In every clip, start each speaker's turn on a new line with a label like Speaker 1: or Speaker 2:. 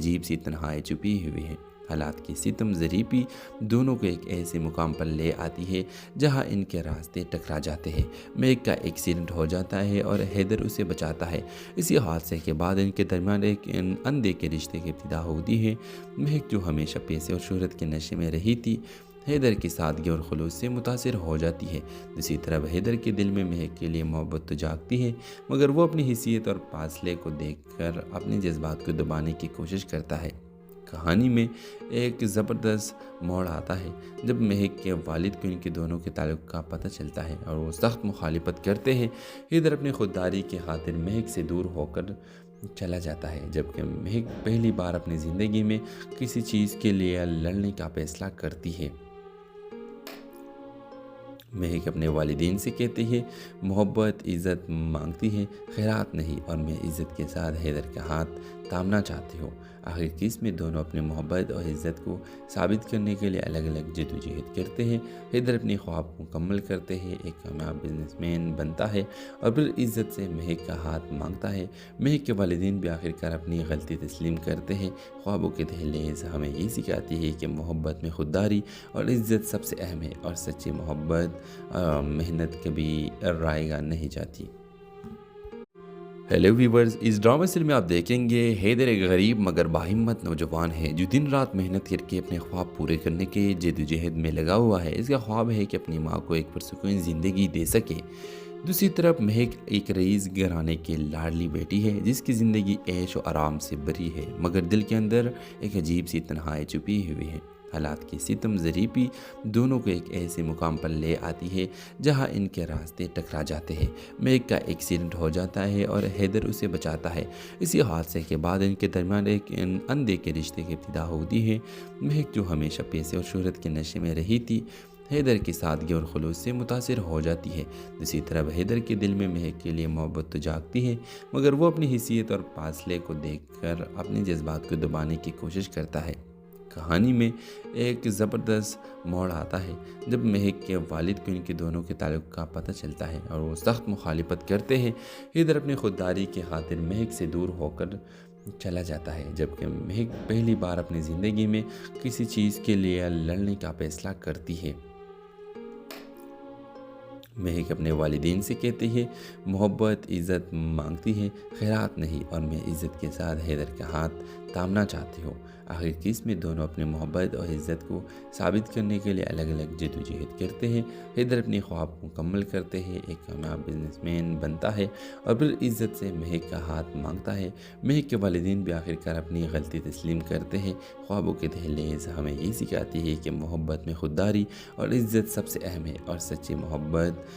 Speaker 1: عجیب سی تنہائی چھپی ہوئی ہے۔ حالات کی ستم ظریفی دونوں کو ایک ایسے مقام پر لے آتی ہے جہاں ان کے راستے ٹکرا جاتے ہیں۔ مہک کا ایکسیڈنٹ ہو جاتا ہے اور حیدر اسے بچاتا ہے۔ اسی حادثے کے بعد ان کے درمیان ایک اندھے کے رشتے کی ابتدا ہوتی ہے۔ مہک جو ہمیشہ پیسے اور شہرت کے نشے میں رہی تھی، حیدر کی سادگی اور خلوص سے متاثر ہو جاتی ہے۔ دوسری طرف حیدر کے دل میں مہک کے لیے محبت تو جاگتی ہے، مگر وہ اپنی حیثیت اور فاصلے کو دیکھ کر اپنے جذبات کو دبانے کی کوشش کرتا ہے۔ کہانی میں ایک زبردست موڑ آتا ہے جب مہک کے والد کو ان کے دونوں کے تعلق کا پتہ چلتا ہے اور وہ سخت مخالفت کرتے ہیں۔ حیدر اپنی خودداری کی خاطر مہک سے دور ہو کر چلا جاتا ہے، جبکہ مہک پہلی بار اپنی زندگی میں کسی چیز کے لیے لڑنے کا فیصلہ کرتی ہے۔ مہک اپنے والدین سے کہتی ہے، محبت عزت مانگتی ہے، خیرات نہیں، اور میں عزت کے ساتھ حیدر کا ہاتھ تھامنا چاہتی ہوں۔ آخر کس میں دونوں اپنے محبت اور عزت کو ثابت کرنے کے لیے الگ الگ جدوجہد کرتے ہیں۔ حیدر اپنی خواب کو مکمل کرتے ہیں، ایک کامیاب بزنس مین بنتا ہے اور پھر عزت سے مہک کا ہاتھ مانگتا ہے۔ مہک کے والدین بھی آخرکار اپنی غلطی تسلیم کرتے ہیں۔ خوابوں کے دہلیز ہمیں یہ سکھاتی ہے کہ محبت میں خودداری اور عزت سب سے اہم ہے، اور سچی محبت محنت کبھی رائے گا نہیں جاتی۔ ہیلو ویورز، اس ڈرامہ سیریل میں آپ دیکھیں گے حیدر ایک غریب مگر باہمت نوجوان ہے جو دن رات محنت کر کے اپنے خواب پورے کرنے کے جدوجہد میں لگا ہوا ہے۔ اس کا خواب ہے کہ اپنی ماں کو ایک پرسکون زندگی دے سکے۔ دوسری طرف مہک ایک رئیس گھرانے کی لاڈلی بیٹی ہے جس کی زندگی عیش و آرام سے بھری ہے، مگر دل کے اندر ایک عجیب سی تنہائی چھپی ہوئی ہے۔ حالات کی ستم ظریفی دونوں کو ایک ایسے مقام پر لے آتی ہے جہاں ان کے راستے ٹکرا جاتے ہیں۔ مہک کا ایکسیڈنٹ ہو جاتا ہے اور حیدر اسے بچاتا ہے۔ اسی حادثے کے بعد ان کے درمیان ایک اندھے کے رشتے کی ابتدا ہوتی ہے۔ مہک جو ہمیشہ پیسے اور شہرت کے نشے میں رہی تھی، حیدر کی سادگی اور خلوص سے متاثر ہو جاتی ہے۔ دوسری طرف حیدر کے دل میں مہک کے لیے محبت تو جاگتی ہے، مگر وہ اپنی حیثیت اور فاصلے کو دیکھ کر اپنے جذبات کو دبانے کی کوشش کرتا ہے۔ کہانی میں ایک زبردست موڑ آتا ہے جب مہک کے والد کو ان کے دونوں کے تعلق کا پتہ چلتا ہے اور وہ سخت مخالفت کرتے ہیں۔ حیدر اپنی خودداری کی خاطر مہک سے دور ہو کر چلا جاتا ہے، جبکہ مہک پہلی بار اپنی زندگی میں کسی چیز کے لیے لڑنے کا فیصلہ کرتی ہے۔ مہک اپنے والدین سے کہتی ہے، محبت عزت مانگتی ہے، خیرات نہیں، اور میں عزت کے ساتھ حیدر کا ہاتھ تھامنا چاہتی ہوں۔ آخر کس میں دونوں اپنے محبت اور عزت کو ثابت کرنے کے لیے الگ الگ جدوجہد کرتے ہیں۔ حیدر اپنی خواب کو مکمل کرتے ہیں، ایک کامیاب بزنس مین بنتا ہے اور پھر عزت سے مہک کا ہاتھ مانگتا ہے۔ مہک کے والدین بھی آخرکار اپنی غلطی تسلیم کرتے ہیں۔ خوابوں کے دہلیز ہمیں یہ سکھاتی ہے کہ محبت میں خودداری اور عزت سب سے اہم ہے، اور سچی محبت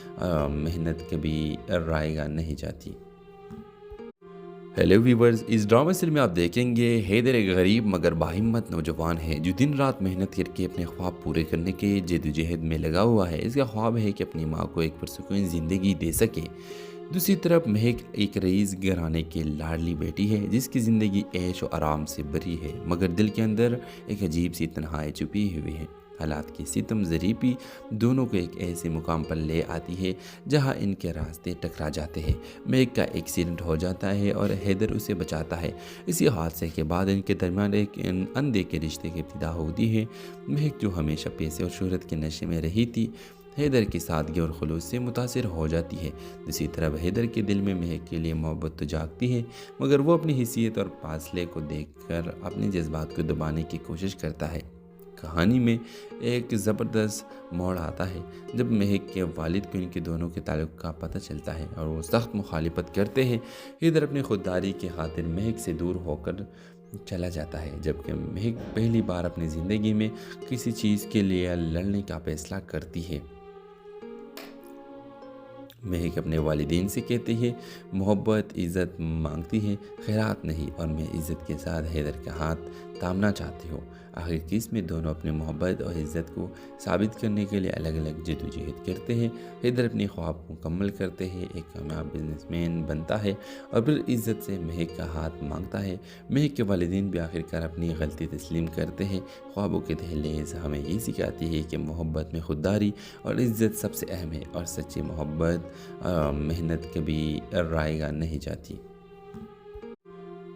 Speaker 1: محنت کبھی رائے گا نہیں جاتی۔ ہیلو ویورز، اس ڈرامہ سیریل میں آپ دیکھیں گے حیدر ایک غریب مگر باہمت نوجوان ہے جو دن رات محنت کر کے اپنے خواب پورے کرنے کے جدوجہد میں لگا ہوا ہے۔ اس کا خواب ہے کہ اپنی ماں کو ایک پرسکون زندگی دے سکے۔ دوسری طرف مہک ایک رئیس گھرانے کی لاڈلی بیٹی ہے جس کی زندگی عیش و آرام سے بھری ہے، مگر دل کے اندر ایک عجیب سی تنہائی چھپی ہوئی ہے۔ حالات کی ستم ظریفی دونوں کو ایک ایسے مقام پر لے آتی ہے جہاں ان کے راستے ٹکرا جاتے ہیں۔ مہک کا ایکسیڈنٹ ہو جاتا ہے اور حیدر اسے بچاتا ہے۔ اسی حادثے کے بعد ان کے درمیان ایک اندھے کے رشتے کی ابتدا ہوتی ہے۔ مہک جو ہمیشہ پیسے اور شہرت کے نشے میں رہی تھی، حیدر کی سادگی اور خلوص سے متاثر ہو جاتی ہے۔ دوسری طرف حیدر کے دل میں مہک کے لیے محبت تو جاگتی ہے، مگر وہ اپنی حیثیت اور فاصلے کو دیکھ کر اپنے جذبات کو دبانے کی کوشش کرتا ہے۔ کہانی میں ایک زبردست موڑ آتا ہے جب مہک کے والد کو ان کے دونوں کے تعلق کا پتہ چلتا ہے اور وہ سخت مخالفت کرتے ہیں۔ حیدر اپنی خودداری کی خاطر مہک سے دور ہو کر چلا جاتا ہے، جبکہ مہک پہلی بار اپنی زندگی میں کسی چیز کے لیے لڑنے کا فیصلہ کرتی ہے۔ مہک اپنے والدین سے کہتی ہے، محبت عزت مانگتی ہے، خیرات نہیں، اور میں عزت کے ساتھ حیدر کا ہاتھ تھامنا چاہتی ہوں۔ آخر کس میں دونوں اپنے محبت اور عزت کو ثابت کرنے کے لیے الگ الگ جدوجہد کرتے ہیں۔ حیدر اپنی خواب کو مکمل کرتے ہیں، ایک کامیاب بزنس مین بنتا ہے اور پھر عزت سے مہک کا ہاتھ مانگتا ہے۔ مہک کے والدین بھی آخرکار اپنی غلطی تسلیم کرتے ہیں۔ خوابوں کے دہلیز ہمیں یہ سکھاتی ہے کہ محبت میں خودداری اور عزت سب سے اہم ہے، اور سچی محبت محنت کبھی رائے گا نہیں جاتی۔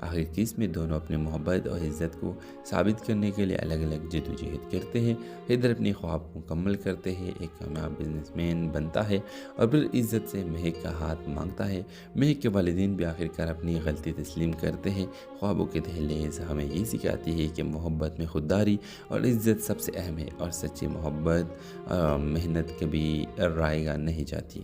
Speaker 1: آخر کی اس میں دونوں اپنے محبت اور عزت کو ثابت کرنے کے لیے الگ الگ جدوجہد کرتے ہیں۔ حیدر اپنی خواب کو مکمل کرتے ہیں، ایک کامیاب بزنس مین بنتا ہے اور پھر عزت سے مہک کا ہاتھ مانگتا ہے۔ مہک کے والدین بھی آخرکار اپنی غلطی تسلیم کرتے ہیں۔ خوابوں کے دہلیز ہمیں یہ سکھاتی ہے کہ محبت میں خودداری اور عزت سب سے اہم ہے، اور سچی محبت محنت کبھی رائیگاں نہیں جاتی۔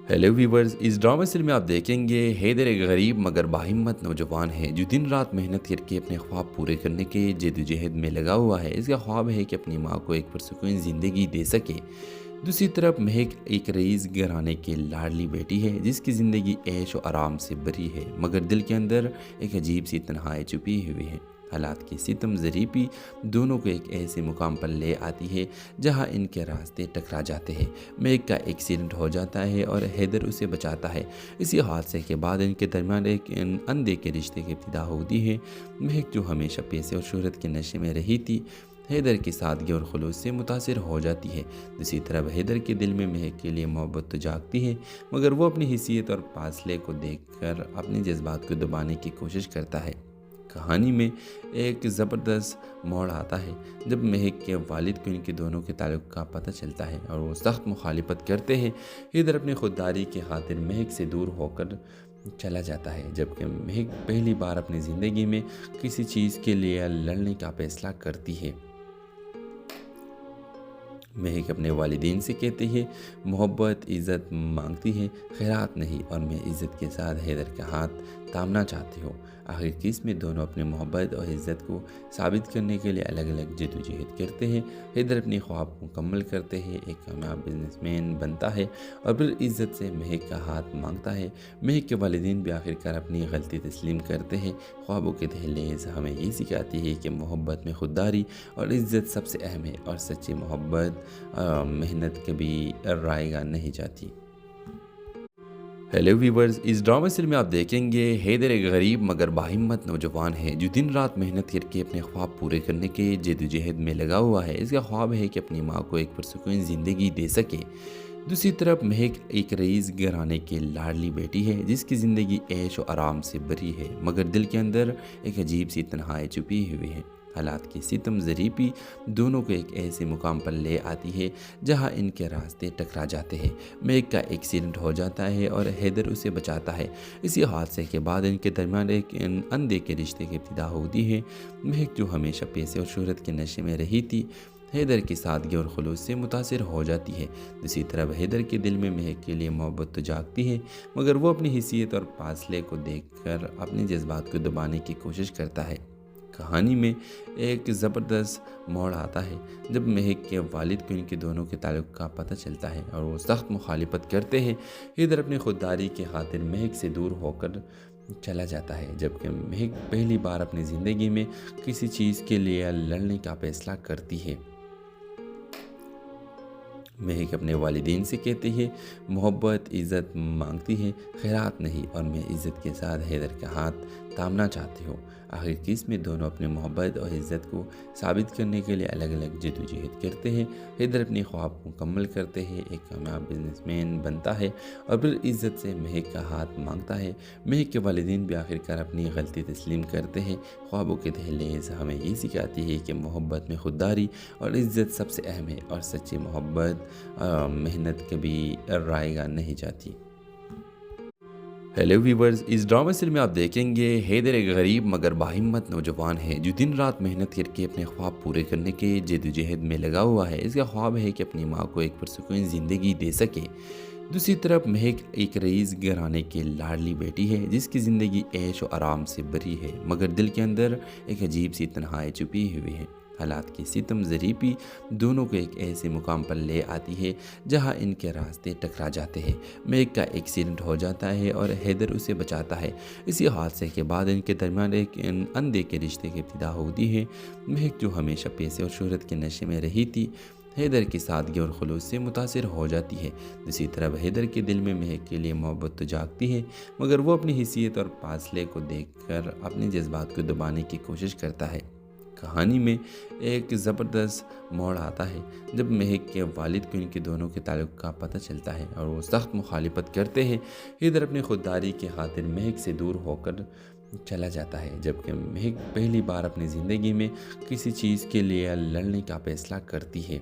Speaker 1: ہیلو ویورز، اس ڈرامہ سیریل میں آپ دیکھیں گے حیدر ایک غریب مگر باہمت نوجوان ہے جو دن رات محنت کر کے اپنے خواب پورے کرنے کے جدوجہد میں لگا ہوا ہے۔ اس کا خواب ہے کہ اپنی ماں کو ایک پرسکون زندگی دے سکے۔ دوسری طرف مہک ایک رئیس گھرانے کی لاڈلی بیٹی ہے جس کی زندگی عیش و آرام سے بھری ہے، مگر دل کے اندر ایک عجیب سی تنہائی چھپی ہوئی ہے۔ حالات کی ستم ظریفی دونوں کو ایک ایسے مقام پر لے آتی ہے جہاں ان کے راستے ٹکرا جاتے ہیں۔ مہک کا ایکسیڈنٹ ہو جاتا ہے اور حیدر اسے بچاتا ہے۔ اسی حادثے کے بعد ان کے درمیان ایک اندھے کے رشتے کی ابتدا ہوتی ہے۔ مہک جو ہمیشہ پیسے اور شہرت کے نشے میں رہی تھی، حیدر کی سادگی اور خلوص سے متاثر ہو جاتی ہے۔ دوسری طرف حیدر کے دل میں مہک کے لیے محبت تو جاگتی ہے، مگر وہ اپنی حیثیت اور فاصلے کو دیکھ کر اپنے جذبات کو دبانے کی کوشش کرتا ہے۔ کہانی میں ایک زبردست موڑ آتا ہے جب مہک کے والد کو ان کے دونوں کے تعلق کا پتہ چلتا ہے اور وہ سخت مخالفت کرتے ہیں۔ حیدر اپنی خودداری کی خاطر مہک سے دور ہو کر چلا جاتا ہے، جبکہ مہک پہلی بار اپنی زندگی میں کسی چیز کے لیے لڑنے کا فیصلہ کرتی ہے۔ مہک اپنے والدین سے کہتی ہے محبت عزت مانگتی ہے، خیرات نہیں، اور میں عزت کے ساتھ حیدر کا ہاتھ تامنا چاہتی ہوں۔ آخر کی اس میں دونوں اپنے محبت اور عزت کو ثابت کرنے کے لیے الگ الگ جدوجہد کرتے ہیں۔ حیدر اپنی خواب کو مکمل کرتے ہیں، ایک کامیاب بزنس مین بنتا ہے اور پھر عزت سے مہک کا ہاتھ مانگتا ہے۔ مہک کے والدین بھی آخرکار اپنی غلطی تسلیم کرتے ہیں۔ خوابوں کے دہلیز ہمیں یہ سکھاتی ہے کہ محبت میں خودداری اور عزت سب سے اہم ہے، اور سچی محبت محنت کبھی رائیگاں نہیں جاتی۔ ہیلو ویورز، اس ڈرامہ سیریل میں آپ دیکھیں گے حیدر ایک غریب مگر باہمت نوجوان ہے جو دن رات محنت کر کے اپنے خواب پورے کرنے کے جدوجہد میں لگا ہوا ہے۔ اس کا خواب ہے کہ اپنی ماں کو ایک پرسکون زندگی دے سکے۔ دوسری طرف مہک ایک رئیس گھرانے کی لاڈلی بیٹی ہے جس کی زندگی عیش و آرام سے بھری ہے، مگر دل کے اندر ایک عجیب سی تنہائی چھپی ہوئی ہے۔ حالات کی ستم ظریفی دونوں کو ایک ایسے مقام پر لے آتی ہے جہاں ان کے راستے ٹکرا جاتے ہیں۔ مہک کا ایکسیڈنٹ ہو جاتا ہے اور حیدر اسے بچاتا ہے۔ اسی حادثے کے بعد ان کے درمیان ایک اندھے کے رشتے کی ابتدا ہوتی ہے۔ مہک جو ہمیشہ پیسے اور شہرت کے نشے میں رہی تھی، حیدر کی سادگی اور خلوص سے متاثر ہو جاتی ہے۔ دوسری طرف حیدر کے دل میں مہک کے لیے محبت تو جاگتی ہے، مگر وہ اپنی حیثیت اور فاصلے کو دیکھ کر اپنے جذبات کو دبانے کی کوشش کرتا ہے۔ کہانی میں ایک زبردست موڑ آتا ہے جب مہک کے والد کو ان کے دونوں کے تعلق کا پتہ چلتا ہے اور وہ سخت مخالفت کرتے ہیں۔ حیدر اپنی خودداری کی خاطر مہک سے دور ہو کر چلا جاتا ہے، جبکہ مہک پہلی بار اپنی زندگی میں کسی چیز کے لیے لڑنے کا فیصلہ کرتی ہے۔ مہک اپنے والدین سے کہتی ہے محبت عزت مانگتی ہے، خیرات نہیں، اور میں عزت کے ساتھ حیدر کا ہاتھ تامنا چاہتی ہوں۔ آخر کی اس میں دونوں اپنے محبت اور عزت کو ثابت کرنے کے لیے الگ الگ جدوجہد کرتے ہیں۔ حیدر اپنی خواب کو مکمل کرتے ہیں، ایک کامیاب بزنس مین بنتا ہے اور پھر عزت سے مہک کا ہاتھ مانگتا ہے۔ مہک کے والدین بھی آخرکار اپنی غلطی تسلیم کرتے ہیں۔ خوابوں کے دہلیز ہمیں یہ سکھاتی ہے کہ محبت میں خودداری اور عزت سب سے اہم ہے، اور سچی محبت محنت کبھی رائیگاں نہیں جاتی۔ ہیلو ویورز، اس ڈرامہ سیریل میں آپ دیکھیں گے حیدر ایک غریب مگر باہمت نوجوان ہے جو دن رات محنت کر کے اپنے خواب پورے کرنے کے جدوجہد میں لگا ہوا ہے۔ اس کا خواب ہے کہ اپنی ماں کو ایک پرسکون زندگی دے سکے۔ دوسری طرف مہک ایک رئیس گھرانے کی لاڈلی بیٹی ہے جس کی زندگی عیش و آرام سے بھری ہے، مگر دل کے اندر ایک عجیب سی تنہائی چھپی ہوئی ہے۔ حالات کی ستم ظریفی دونوں کو ایک ایسے مقام پر لے آتی ہے جہاں ان کے راستے ٹکرا جاتے ہیں۔ مہک کا ایکسیڈنٹ ہو جاتا ہے اور حیدر اسے بچاتا ہے۔ اسی حادثے کے بعد ان کے درمیان ایک اندھے کے رشتے کی ابتدا ہوتی ہے۔ مہک جو ہمیشہ پیسے اور شہرت کے نشے میں رہی تھی، حیدر کی سادگی اور خلوص سے متاثر ہو جاتی ہے۔ دوسری طرف حیدر کے دل میں مہک کے لیے محبت تو جاگتی ہے، مگر وہ اپنی حیثیت اور فاصلے کو دیکھ کر اپنے جذبات کو دبانے کی کوشش کرتا ہے۔ کہانی میں ایک زبردست موڑ آتا ہے جب مہک کے والد کو ان کے دونوں کے تعلق کا پتہ چلتا ہے اور وہ سخت مخالفت کرتے ہیں۔ حیدر اپنی خودداری کی خاطر مہک سے دور ہو کر چلا جاتا ہے، جبکہ مہک پہلی بار اپنی زندگی میں کسی چیز کے لیے لڑنے کا فیصلہ کرتی ہے۔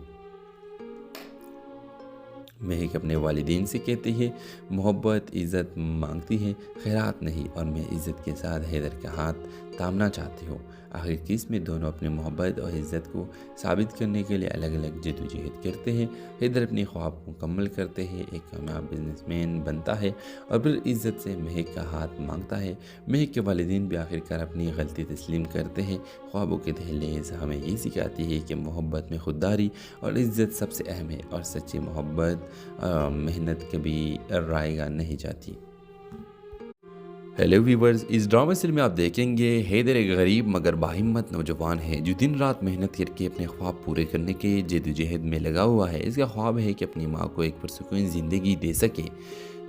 Speaker 1: مہک اپنے والدین سے کہتی ہے محبت عزت مانگتی ہے، خیرات نہیں، اور میں عزت کے ساتھ حیدر کا ہاتھ تھامنا چاہتی ہوں۔ آخر کس میں دونوں اپنے محبت اور عزت کو ثابت کرنے کے لیے الگ الگ جدوجہد کرتے ہیں۔ حیدر اپنی خواب کو مکمل کرتے ہیں، ایک کامیاب بزنس مین بنتا ہے اور پھر عزت سے مہک کا ہاتھ مانگتا ہے۔ مہک کے والدین بھی آخر کار اپنی غلطی تسلیم کرتے ہیں۔ خوابوں کے دہلیز ہمیں یہ سکھاتی ہے کہ محبت میں خودداری اور عزت سب سے اہم ہے، اور سچی محبت محنت کبھی رائیگاں نہیں جاتی۔ ہیلو ویورز، اس ڈرامہ سیریل میں آپ دیکھیں گے حیدر ایک غریب مگر باہمت نوجوان ہے جو دن رات محنت کر کے اپنے خواب پورے کرنے کے جدوجہد میں لگا ہوا ہے۔ اس کا خواب ہے کہ اپنی ماں کو ایک پرسکون زندگی دے سکے۔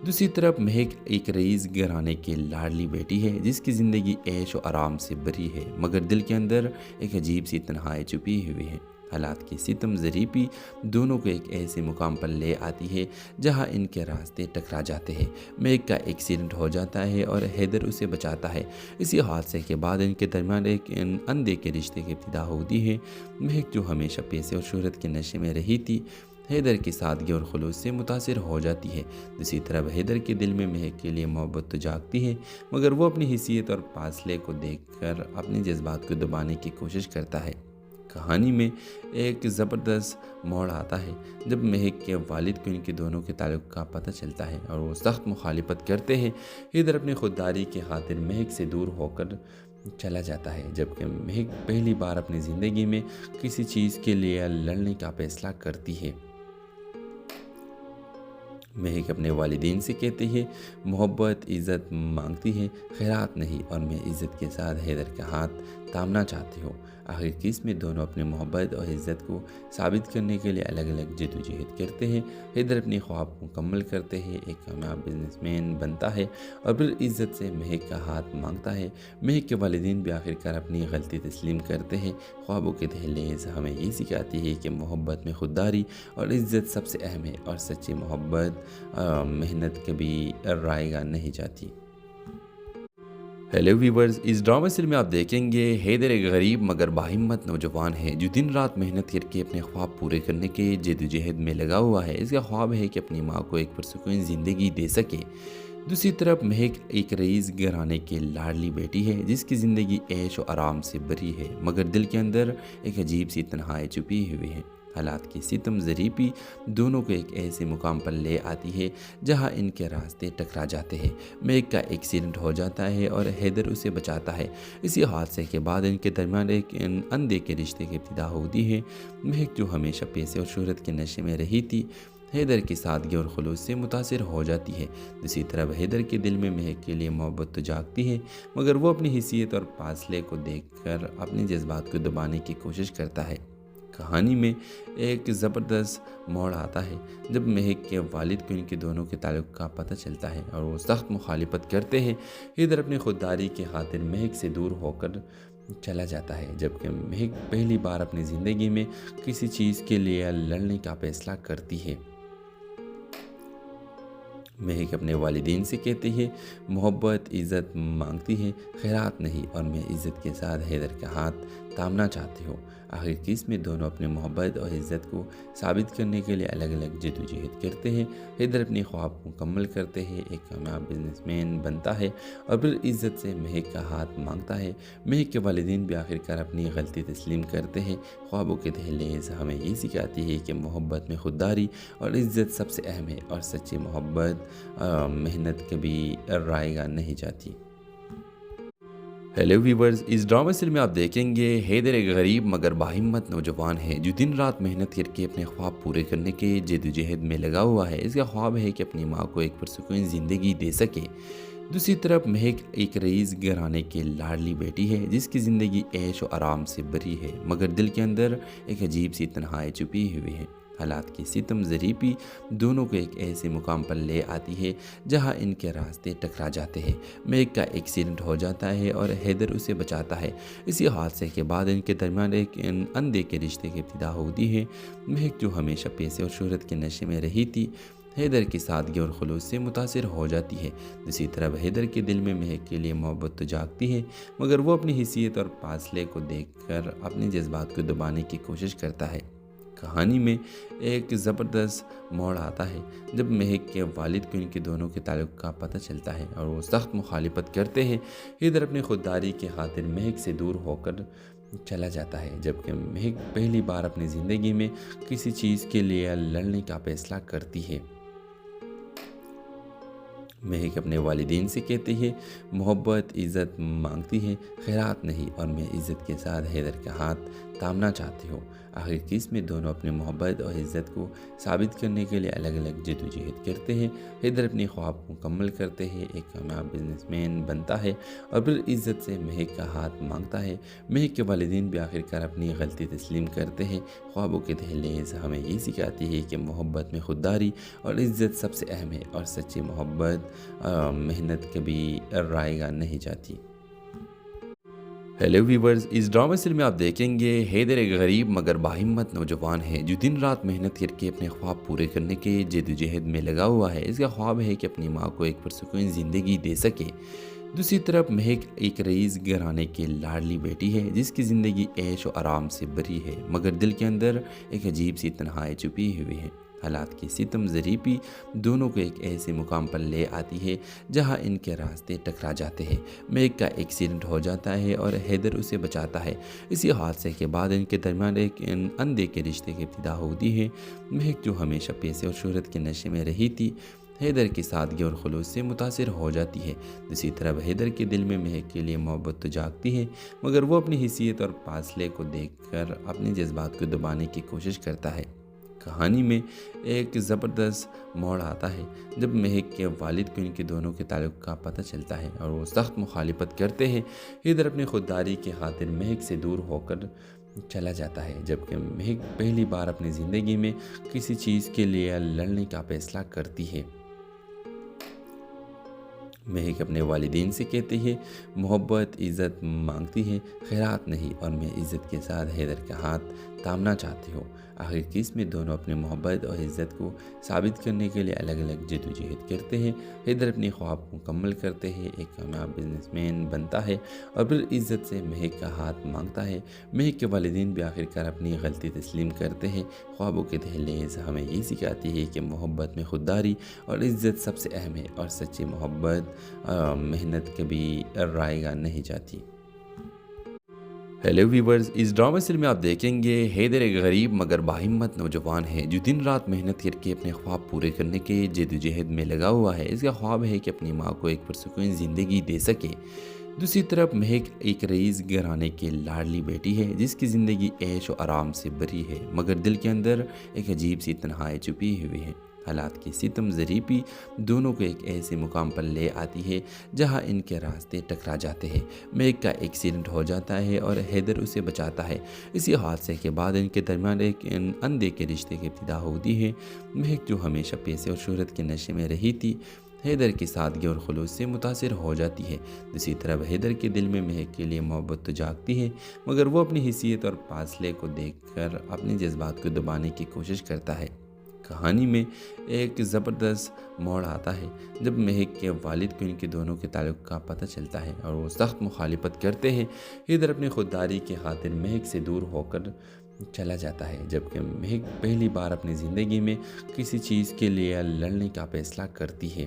Speaker 1: دوسری طرف مہک ایک رئیس گھرانے کی لاڈلی بیٹی ہے جس کی زندگی عیش و آرام سے بھری ہے، مگر دل کے اندر ایک عجیب سی تنہائی چھپی ہوئی ہے۔ حالات کی ستم ظریفی دونوں کو ایک ایسے مقام پر لے آتی ہے جہاں ان کے راستے ٹکرا جاتے ہیں۔ مہک کا ایکسیڈنٹ ہو جاتا ہے اور حیدر اسے بچاتا ہے۔ اسی حادثے کے بعد ان کے درمیان ایک اندھے کے رشتے کی ابتدا ہوتی ہے۔ مہک جو ہمیشہ پیسے اور شہرت کے نشے میں رہی تھی، حیدر کی سادگی اور خلوص سے متاثر ہو جاتی ہے۔ دوسری طرف حیدر کے دل میں مہک کے لیے محبت تو جاگتی ہے، مگر وہ اپنی حیثیت اور فاصلے کو دیکھ کر اپنے جذبات کو دبانے کی کوشش کرتا ہے۔ کہانی میں ایک زبردست موڑ آتا ہے جب مہک کے والد کو ان کے دونوں کے تعلق کا پتہ چلتا ہے اور وہ سخت مخالفت کرتے ہیں۔ حیدر اپنی خودداری کی خاطر مہک سے دور ہو کر چلا جاتا ہے، جبکہ مہک پہلی بار اپنی زندگی میں کسی چیز کے لیے لڑنے کا فیصلہ کرتی ہے۔ مہک اپنے والدین سے کہتی ہے محبت عزت مانگتی ہے، خیرات نہیں، اور میں عزت کے ساتھ حیدر کا ہاتھ تھامنا چاہتی ہوں۔ آخر کس میں دونوں اپنے محبت اور عزت کو ثابت کرنے کے لیے الگ الگ جدوجہد کرتے ہیں۔ حیدر اپنی خواب کو مکمل کرتے ہیں، ایک کامیاب بزنس مین بنتا ہے اور پھر عزت سے مہک کا ہاتھ مانگتا ہے۔ مہک کے والدین بھی آخر کار اپنی غلطی تسلیم کرتے ہیں۔ خوابوں کے دہلیز ہمیں یہ سکھاتی ہے کہ محبت میں خودداری اور عزت سب سے اہم ہے، اور سچی محبت محنت کبھی رائیگاں نہیں جاتی۔ ہیلو ویورز، اس ڈرامہ سیریل میں آپ دیکھیں گے حیدر ایک غریب مگر باہمت نوجوان ہے جو دن رات محنت کر کے اپنے خواب پورے کرنے کے جدوجہد میں لگا ہوا ہے۔ اس کا خواب ہے کہ اپنی ماں کو ایک پرسکون زندگی دے سکے۔ دوسری طرف مہک ایک رئیس گھرانے کی لاڈلی بیٹی ہے جس کی زندگی عیش و آرام سے بھری ہے، مگر دل کے اندر ایک عجیب سی تنہائی چھپی ہوئی ہے۔ حالات کی ستم ظریفی دونوں کو ایک ایسے مقام پر لے آتی ہے جہاں ان کے راستے ٹکرا جاتے ہیں۔ مہک کا ایکسیڈنٹ ہو جاتا ہے اور حیدر اسے بچاتا ہے۔ اسی حادثے کے بعد ان کے درمیان ایک اندھے کے رشتے کی ابتدا ہوتی ہے۔ مہک جو ہمیشہ پیسے اور شہرت کے نشے میں رہی تھی، حیدر کی سادگی اور خلوص سے متاثر ہو جاتی ہے۔ دوسری طرف حیدر کے دل میں مہک کے لیے محبت تو جاگتی ہے، مگر وہ اپنی حیثیت اور فاصلے کو دیکھ کر اپنے جذبات کو دبانے کی کوشش کرتا ہے۔ کہانی میں ایک زبردست موڑ آتا ہے جب مہک کے والد کو ان کے دونوں کے تعلق کا پتہ چلتا ہے اور وہ سخت مخالفت کرتے ہیں۔ حیدر اپنی خودداری کی خاطر مہک سے دور ہو کر چلا جاتا ہے، جبکہ مہک پہلی بار اپنی زندگی میں کسی چیز کے لیے لڑنے کا فیصلہ کرتی ہے۔ مہک اپنے والدین سے کہتی ہے محبت عزت مانگتی ہے، خیرات نہیں، اور میں عزت کے ساتھ حیدر کا ہاتھ تھامنا چاہتی ہوں۔ آخر کس میں دونوں اپنے محبت اور عزت کو ثابت کرنے کے لیے الگ الگ جدوجہد کرتے ہیں۔ حیدر اپنی خواب کو مکمل کرتے ہیں، ایک کامیاب بزنس مین بنتا ہے اور پھر عزت سے مہک کا ہاتھ مانگتا ہے۔ مہک کے والدین بھی آخر کار اپنی غلطی تسلیم کرتے ہیں۔ خوابوں کے دہلیز ہمیں یہ سکھاتی ہے کہ محبت میں خودداری اور عزت سب سے اہم ہے، اور سچی محبت محنت کبھی رائیگاں نہیں جاتی۔ ہیلو ویورز، اس ڈرامہ سیریل میں آپ دیکھیں گے حیدر ایک غریب مگر باہمت نوجوان ہے جو دن رات محنت کر کے اپنے خواب پورے کرنے کے جدوجہد میں لگا ہوا ہے۔ اس کا خواب ہے کہ اپنی ماں کو ایک پرسکون زندگی دے سکے۔ دوسری طرف مہک ایک رئیس گھرانے کی لاڈلی بیٹی ہے جس کی زندگی عیش و آرام سے بھری ہے، مگر دل کے اندر ایک عجیب سی تنہائی چھپی ہوئی ہے۔ حالات کی ستم ظریفی دونوں کو ایک ایسے مقام پر لے آتی ہے جہاں ان کے راستے ٹکرا جاتے ہیں۔ مہک کا ایکسیڈنٹ ہو جاتا ہے اور حیدر اسے بچاتا ہے۔ اسی حادثے کے بعد ان کے درمیان ایک اندھے کے رشتے کی ابتدا ہوتی ہے۔ مہک جو ہمیشہ پیسے اور شہرت کے نشے میں رہی تھی، حیدر کی سادگی اور خلوص سے متاثر ہو جاتی ہے۔ دوسری طرف حیدر کے دل میں مہک کے لیے محبت تو جاگتی ہے، مگر وہ اپنی حیثیت اور فاصلے کو دیکھ کر اپنے جذبات کو دبانے کی کوشش کرتا ہے۔ کہانی میں ایک زبردست موڑ آتا ہے جب مہک کے والد کو ان کے دونوں کے تعلق کا پتہ چلتا ہے اور وہ سخت مخالفت کرتے ہیں۔ حیدر اپنی خودداری کی خاطر مہک سے دور ہو کر چلا جاتا ہے، جبکہ مہک پہلی بار اپنی زندگی میں کسی چیز کے لیے لڑنے کا فیصلہ کرتی ہے۔ مہک اپنے والدین سے کہتی ہے، محبت عزت مانگتی ہے، خیرات نہیں، اور میں عزت کے ساتھ حیدر کا ہاتھ تامنا چاہتی ہوں۔ آخر کس میں دونوں اپنی محبت اور عزت کو ثابت کرنے کے لیے الگ الگ جدوجہد کرتے ہیں۔ حیدر اپنی خواب کو مکمل کرتے ہیں، ایک کامیاب بزنس مین بنتا ہے اور پھر عزت سے مہک کا ہاتھ مانگتا ہے۔ مہک کے والدین بھی آخر کار اپنی غلطی تسلیم کرتے ہیں۔ خوابوں کے دہلیز ہمیں یہ سکھاتی ہے کہ محبت میں خودداری اور عزت سب سے اہم ہے، اور سچی محبت محنت کبھی رائے گا نہیں جاتی۔ ہیلو ویورز، اس ڈرامہ سیریل میں آپ دیکھیں گے حیدر ایک غریب مگر باہمت نوجوان ہے جو دن رات محنت کر کے اپنے خواب پورے کرنے کے جدوجہد میں لگا ہوا ہے۔ اس کا خواب ہے کہ اپنی ماں کو ایک پرسکون زندگی دے سکے۔ دوسری طرف مہک ایک رئیس گھرانے کی لاڈلی بیٹی ہے جس کی زندگی عیش و آرام سے بھری ہے، مگر دل کے اندر ایک عجیب سی تنہائی چھپی ہوئی ہے۔ حالات کی ستم ظریفی دونوں کو ایک ایسے مقام پر لے آتی ہے جہاں ان کے راستے ٹکرا جاتے ہیں۔ مہک کا ایکسیڈنٹ ہو جاتا ہے اور حیدر اسے بچاتا ہے۔ اسی حادثے کے بعد ان کے درمیان ایک اندھے کے رشتے کی ابتدا ہوتی ہے۔ مہک جو ہمیشہ پیسے اور شہرت کے نشے میں رہی تھی، حیدر کی سادگی اور خلوص سے متاثر ہو جاتی ہے۔ دوسری طرف حیدر کے دل میں مہک کے لیے محبت تو جاگتی ہے، مگر وہ اپنی حیثیت اور فاصلے کو دیکھ کر اپنے جذبات کو دبانے کی کوشش کرتا ہے۔ کہانی میں ایک زبردست موڑ آتا ہے جب مہک کے والد کو ان کے دونوں کے تعلق کا پتہ چلتا ہے اور وہ سخت مخالفت کرتے ہیں۔ حیدر اپنی خودداری کی خاطر مہک سے دور ہو کر چلا جاتا ہے، جبکہ مہک پہلی بار اپنی زندگی میں کسی چیز کے لیے لڑنے کا فیصلہ کرتی ہے۔ مہک اپنے والدین سے کہتی ہے، محبت عزت مانگتی ہے، خیرات نہیں، اور میں عزت کے ساتھ حیدر کا ہاتھ تامنا چاہتی ہوں۔ آخر کس میں دونوں اپنی محبت اور عزت کو ثابت کرنے کے لیے الگ الگ جدوجہد کرتے ہیں۔ حیدر اپنی خواب کو مکمل کرتے ہیں، ایک کامیاب بزنس مین بنتا ہے اور پھر عزت سے مہک کا ہاتھ مانگتا ہے۔ مہک کے والدین بھی آخر کار اپنی غلطی تسلیم کرتے ہیں۔ خوابوں کے دہلیز ہمیں یہ سکھاتی ہے کہ محبت میں خودداری اور عزت سب سے اہم ہے، اور سچی محبت محنت کبھی رائے گا نہیں جاتی۔ ہیلو ویورز، اس ڈرامہ سیریل میں آپ دیکھیں گے حیدر ایک غریب مگر باہمت نوجوان ہے جو دن رات محنت کر کے اپنے خواب پورے کرنے کے جدوجہد میں لگا ہوا ہے۔ اس کا خواب ہے کہ اپنی ماں کو ایک پرسکون زندگی دے سکے۔ دوسری طرف مہک ایک رئیس گھرانے کی لاڈلی بیٹی ہے جس کی زندگی عیش و آرام سے بھری ہے، مگر دل کے اندر ایک عجیب سی تنہائی چھپی ہوئی ہے۔ حالات کی ستم ظریفی دونوں کو ایک ایسے مقام پر لے آتی ہے جہاں ان کے راستے ٹکرا جاتے ہیں۔ مہک کا ایکسیڈنٹ ہو جاتا ہے اور حیدر اسے بچاتا ہے۔ اسی حادثے کے بعد ان کے درمیان ایک اندھے کے رشتے کی ابتدا ہوتی ہے۔ مہک جو ہمیشہ پیسے اور شہرت کے نشے میں رہی تھی، حیدر کی سادگی اور خلوص سے متاثر ہو جاتی ہے۔ دوسری طرف حیدر کے دل میں مہک کے لیے محبت تو جاگتی ہے، مگر وہ اپنی حیثیت اور فاصلے کو دیکھ کر اپنے جذبات کو دبانے کی کوشش کرتا ہے۔ کہانی میں ایک زبردست موڑ آتا ہے جب مہک کے والد کو ان کے دونوں کے تعلق کا پتہ چلتا ہے اور وہ سخت مخالفت کرتے ہیں۔ حیدر اپنی خودداری کی خاطر مہک سے دور ہو کر چلا جاتا ہے، جبکہ مہک پہلی بار اپنی زندگی میں کسی چیز کے لیے لڑنے کا فیصلہ کرتی ہے۔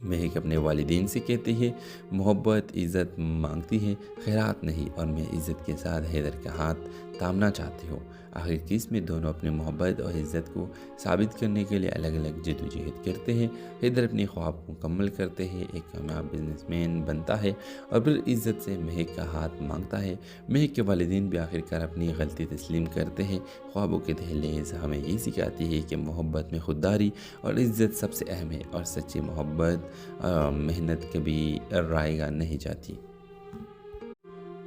Speaker 1: مہک اپنے والدین سے کہتی ہے، محبت عزت مانگتی ہے، خیرات نہیں، اور میں عزت کے ساتھ حیدر کا ہاتھ تامنا چاہتی ہوں۔ آخر کس میں دونوں اپنی محبت اور عزت کو ثابت کرنے کے لیے الگ الگ جدوجہد کرتے ہیں۔ حیدر اپنی خواب کو مکمل کرتے ہیں، ایک کامیاب بزنس مین بنتا ہے اور پھر عزت سے مہک کا ہاتھ مانگتا ہے۔ مہک کے والدین بھی آخر کار اپنی غلطی تسلیم کرتے ہیں۔ خوابوں کے دہلیز ہمیں یہ سکھاتی ہے کہ محبت میں خودداری اور عزت سب سے اہم ہے، اور سچی محبت محنت کبھی رائے گا نہیں جاتی۔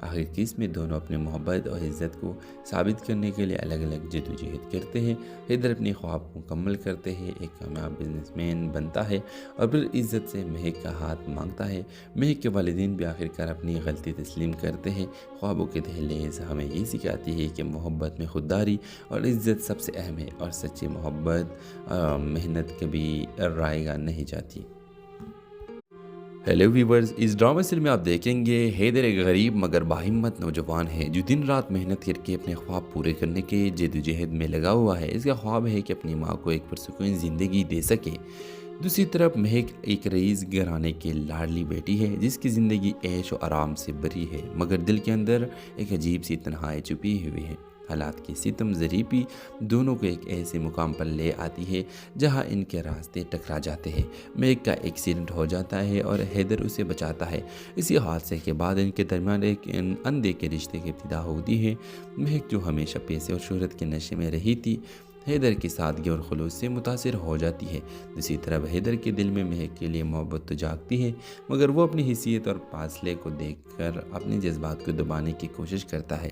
Speaker 1: آخر کی اس میں دونوں اپنے محبت اور عزت کو ثابت کرنے کے لیے الگ الگ جدوجہد کرتے ہیں۔ حیدر اپنی خواب کو مکمل کرتے ہیں، ایک کامیاب بزنس مین بنتا ہے اور پھر عزت سے مہک کا ہاتھ مانگتا ہے۔ مہک کے والدین بھی آخرکار اپنی غلطی تسلیم کرتے ہیں۔ خوابوں کے دہلیز ہمیں یہ سکھاتی ہے کہ محبت میں خودداری اور عزت سب سے اہم ہے، اور سچی محبت محنت کبھی رائیگاں نہیں جاتی۔ ہیلو ویورز، اس ڈرامہ سیریل میں آپ دیکھیں گے حیدر ایک غریب مگر باہمت نوجوان ہے جو دن رات محنت کر کے اپنے خواب پورے کرنے کے جدوجہد میں لگا ہوا ہے۔ اس کا خواب ہے کہ اپنی ماں کو ایک پرسکون زندگی دے سکے۔ دوسری طرف مہک ایک رئیس گھرانے کی لاڈلی بیٹی ہے جس کی زندگی عیش و آرام سے بھری ہے، مگر دل کے اندر ایک عجیب سی تنہائی چھپی ہوئی ہے۔ حالات کی ستم ذریعی دونوں کو ایک ایسے مقام پر لے آتی ہے جہاں ان کے راستے ٹکرا جاتے ہیں۔ مہک کا ایکسیڈنٹ ہو جاتا ہے اور حیدر اسے بچاتا ہے۔ اسی حادثے کے بعد ان کے درمیان ایک اندیکھے رشتے کی ابتدا ہوتی ہے۔ مہک جو ہمیشہ پیسے اور شہرت کے نشے میں رہی تھی، حیدر کی سادگی اور خلوص سے متاثر ہو جاتی ہے۔ دوسری طرف حیدر کے دل میں مہک کے لیے محبت تو جاگتی ہے، مگر وہ اپنی حیثیت اور فاصلے کو دیکھ کر اپنے جذبات کو دبانے کی کوشش کرتا ہے۔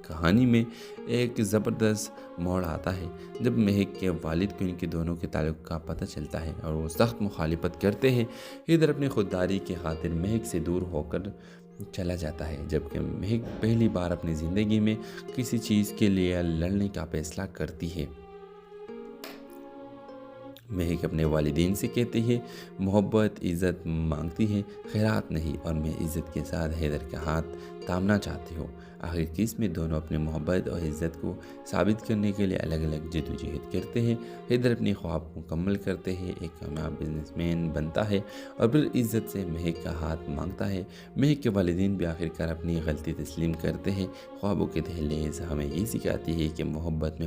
Speaker 1: کہانی میں ایک زبردست موڑ آتا ہے جب مہک کے والد کو ان کے دونوں کے تعلق کا پتہ چلتا ہے اور وہ سخت مخالفت کرتے ہیں۔ حیدر اپنی خودداری کی خاطر مہک سے دور ہو کر چلا جاتا ہے، جبکہ مہک پہلی بار اپنی زندگی میں کسی چیز کے لیے لڑنے کا فیصلہ کرتی ہے۔ مہک اپنے والدین سے کہتی ہے محبت عزت مانگتی ہے، خیرات نہیں، اور میں عزت کے ساتھ حیدر کا ہاتھ تامنا چاہتی ہوں۔ آخر کی اس میں دونوں اپنے محبت اور عزت کو ثابت کرنے کے لیے الگ الگ جدوجہد کرتے ہیں۔ حیدر اپنی خواب کو مکمل کرتے ہیں، ایک کامیاب بزنس مین بنتا ہے اور پھر عزت سے مہک کا ہاتھ مانگتا ہے۔ مہک کے والدین بھی آخرکار اپنی غلطی تسلیم کرتے ہیں۔ خوابوں کے دہلیز ہمیں یہ سکھاتی ہے کہ محبت میں